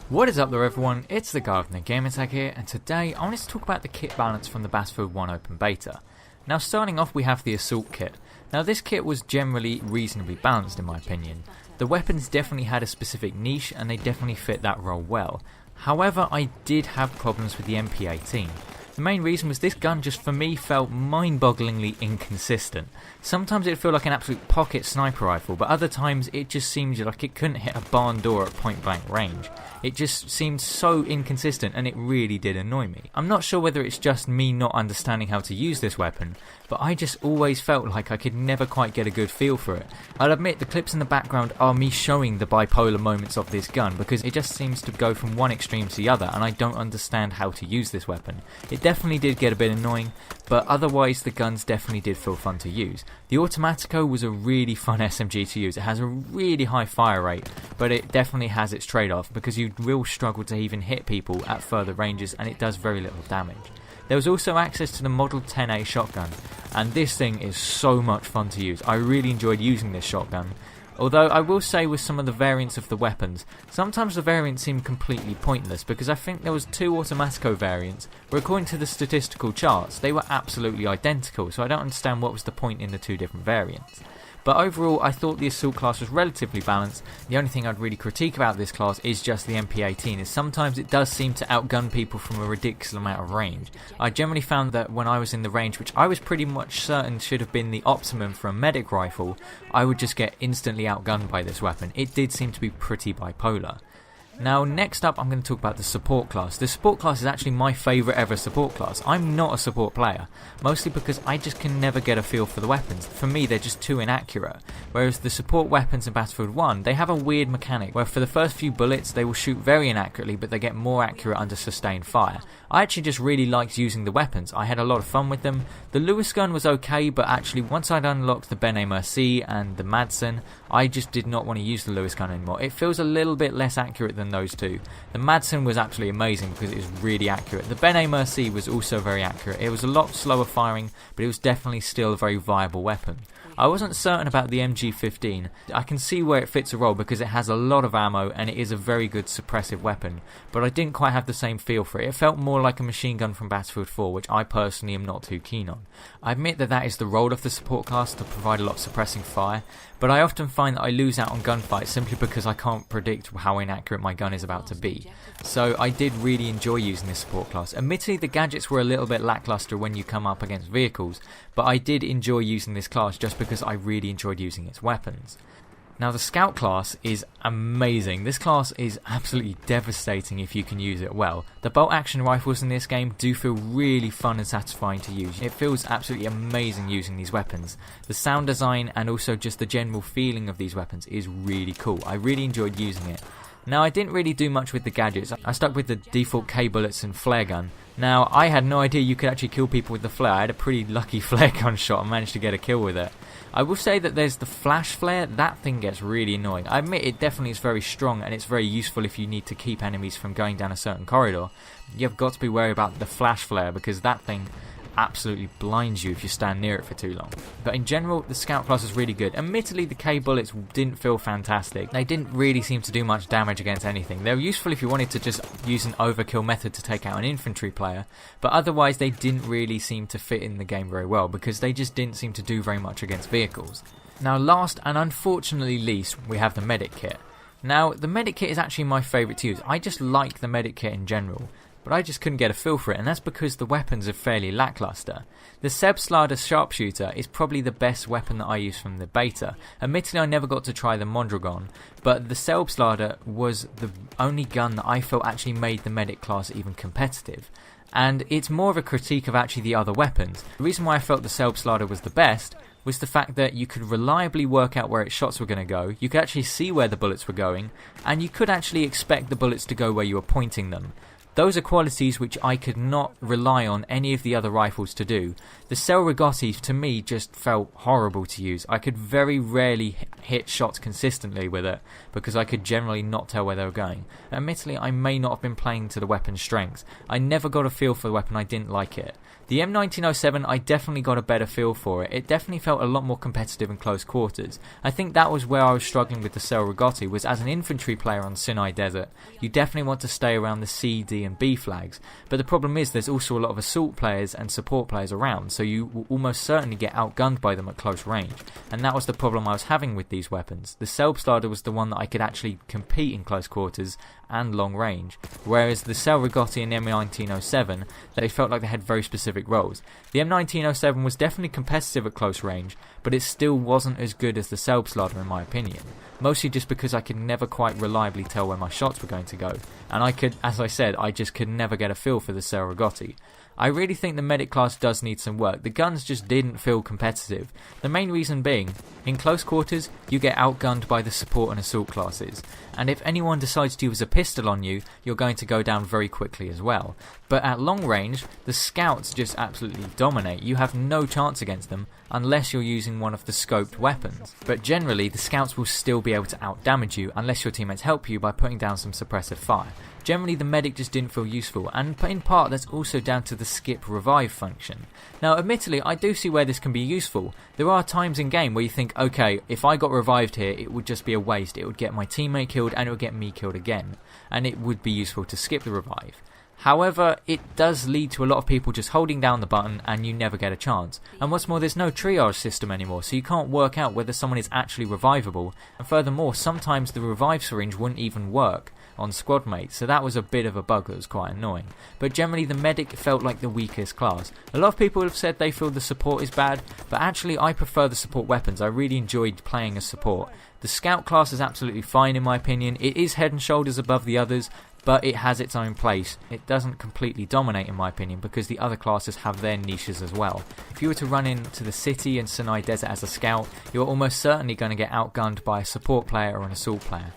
What is up there everyone, it's the Gardener Gamertag here, and today I wanted to talk about the kit balance from the Battlefiled 1 open beta. Now starting off we have the Assault kit. Now this kit was generally reasonably balanced in my opinion. The weapons definitely had a specific niche and they definitely fit that role well. However, I did have problems with the MP18. The main reason was this gun just for me felt mind-bogglingly inconsistent. Sometimes it felt like an absolute pocket sniper rifle, but other times it just seemed like it couldn't hit a barn door at point blank range. It just seemed so inconsistent and it really did annoy me. I'm not sure whether it's just me not understanding how to use this weapon, but I just always felt like I could never quite get a good feel for it. I'll admit the clips in the background are me showing the bipolar moments of this gun because it just seems to go from one extreme to the other and I don't understand how to use this weapon. It definitely did get a bit annoying, but otherwise the guns definitely did feel fun to use. The Automatico was a really fun SMG to use. It has a really high fire rate, but it definitely has its trade-off because you will struggle to even hit people at further ranges and it does very little damage. There was also access to the Model 10A shotgun, and this thing is so much fun to use. I really enjoyed using this shotgun. Although I will say with some of the variants of the weapons, sometimes the variants seem completely pointless because I think there was two Automatico variants where according to the statistical charts they were absolutely identical, so I don't understand what was the point in the two different variants. But overall I thought the Assault class was relatively balanced. The only thing I'd really critique about this class is just the MP18, as sometimes it does seem to outgun people from a ridiculous amount of range. I generally found that when I was in the range, which I was pretty much certain should have been the optimum for a medic rifle, I would just get instantly outgunned by this weapon. It did seem to be pretty bipolar. Now next up I'm going to talk about the support class. The support class is actually my favourite ever support class. I'm not a support player, mostly because I just can never get a feel for the weapons. For me they're just too inaccurate, whereas the support weapons in Battlefield 1, they have a weird mechanic where for the first few bullets they will shoot very inaccurately but they get more accurate under sustained fire. I actually just really liked using the weapons. I had a lot of fun with them. The Lewis gun was okay, but actually once I'd unlocked the Bene Merci and the Madsen, I just did not want to use the Lewis gun anymore. It feels a little bit less accurate than those two. The Madsen was absolutely amazing because it was really accurate. The Bene Merci was also very accurate. It was a lot slower firing, but it was definitely still a very viable weapon. I wasn't certain about the MG15. I can see where it fits a role because it has a lot of ammo and it is a very good suppressive weapon, but I didn't quite have the same feel for it. It felt more like a machine gun from Battlefield 4, which I personally am not too keen on. I admit that that is the role of the support class, to provide a lot of suppressing fire, but I often find that I lose out on gunfights simply because I can't predict how inaccurate my gun is about to be. So I did really enjoy using this support class. Admittedly the gadgets were a little bit lackluster when you come up against vehicles, but I did enjoy using this class just because I really enjoyed using its weapons. Now the Scout class is amazing. This class is absolutely devastating if you can use it well. The bolt action rifles in this game do feel really fun and satisfying to use. It feels absolutely amazing using these weapons. The sound design and also just the general feeling of these weapons is really cool. I really enjoyed using it. Now I didn't really do much with the gadgets. I stuck with the default K bullets and flare gun. Now I had no idea you could actually kill people with the flare. I had a pretty lucky flare gun shot and managed to get a kill with it. I will say that there's the flash flare. That thing gets really annoying. I admit it definitely is very strong and it's very useful if you need to keep enemies from going down a certain corridor. You've got to be wary about the flash flare because that thing absolutely blinds you if you stand near it for too long. But in general the Scout class is really good. Admittedly the K bullets didn't feel fantastic. They didn't really seem to do much damage against anything. They were useful if you wanted to just use an overkill method to take out an infantry player, but otherwise they didn't really seem to fit in the game very well because they just didn't seem to do very much against vehicles. Now last and unfortunately least we have the medic kit. Now the medic kit is actually my favourite to use. I just like the medic kit in general, but I just couldn't get a feel for it, and that's because the weapons are fairly lackluster. The Sebslader sharpshooter is probably the best weapon that I used from the beta. Admittedly I never got to try the Mondragon, but the Sebslader was the only gun that I felt actually made the medic class even competitive. And it's more of a critique of actually the other weapons. The reason why I felt the Sebslader was the best was the fact that you could reliably work out where its shots were going to go, you could actually see where the bullets were going, and you could actually expect the bullets to go where you were pointing them. Those are qualities which I could not rely on any of the other rifles to do. The Cell Rigotti to me just felt horrible to use. I could very rarely hit shots consistently with it because I could generally not tell where they were going. Admittedly I may not have been playing to the weapon's strengths. I never got a feel for the weapon, I didn't like it. The M1907, I definitely got a better feel for it. It definitely felt a lot more competitive in close quarters. I think that was where I was struggling with the Cell Rigotti, was as an infantry player on Sinai Desert, you definitely want to stay around the C, D and B flags. But the problem is there's also a lot of assault players and support players around, so you will almost certainly get outgunned by them at close range. And that was the problem I was having with these weapons. The Selbstlader was the one that I could actually compete in close quarters and long range, whereas the Cell Rigotti and the M1907, they felt like they had very specific roles. The M1907 was definitely competitive at close range, but it still wasn't as good as the Selbstlader in my opinion, mostly just because I could never quite reliably tell where my shots were going to go, and I could, as I said, I just could never get a feel for the Cell Rigotti. I really think the medic class does need some work. The guns just didn't feel competitive. The main reason being, in close quarters, you get outgunned by the support and assault classes, and if anyone decides to use a pistol on you, you're going to go down very quickly as well. But at long range, the scouts just absolutely dominate. You have no chance against them unless you're using one of the scoped weapons. But generally, the scouts will still be able to outdamage you unless your teammates help you by putting down some suppressive fire. Generally, the medic just didn't feel useful, and in part that's also down to the skip revive function. Now admittedly, I do see where this can be useful. There are times in game where you think, okay, if I got revived here, it would just be a waste. It would get my teammate killed and it would get me killed again, and it would be useful to skip the revive. However, it does lead to a lot of people just holding down the button and you never get a chance. And what's more, there's no triage system anymore, so you can't work out whether someone is actually revivable. And furthermore, sometimes the revive syringe wouldn't even work on squad mates, so that was a bit of a bug that was quite annoying. But generally the medic felt like the weakest class. A lot of people have said they feel the support is bad, but actually I prefer the support weapons. I really enjoyed playing as support. The scout class is absolutely fine in my opinion. It is head and shoulders above the others, but it has its own place. It doesn't completely dominate in my opinion because the other classes have their niches as well. If you were to run into the city and Sinai Desert as a scout, you're almost certainly going to get outgunned by a support player or an assault player.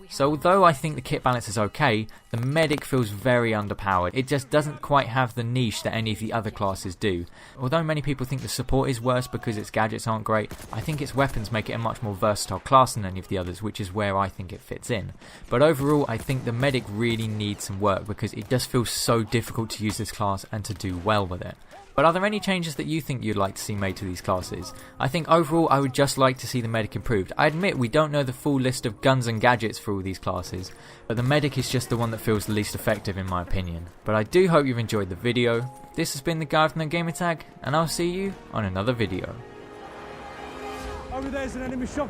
So although I think the kit balance is okay, the medic feels very underpowered. It just doesn't quite have the niche that any of the other classes do. Although many people think the support is worse because its gadgets aren't great, I think its weapons make it a much more versatile class than any of the others, which is where I think it fits in. But overall, I think the medic really needs some work because it just feels so difficult to use this class and to do well with it. But are there any changes that you think you'd like to see made to these classes? I think overall I would just like to see the medic improved. I admit we don't know the full list of guns and gadgets for all these classes, but the medic is just the one that feels the least effective in my opinion. But I do hope you've enjoyed the video. This has been the guy with no gamertag, and I'll see you on another video. Over there's an enemy shot.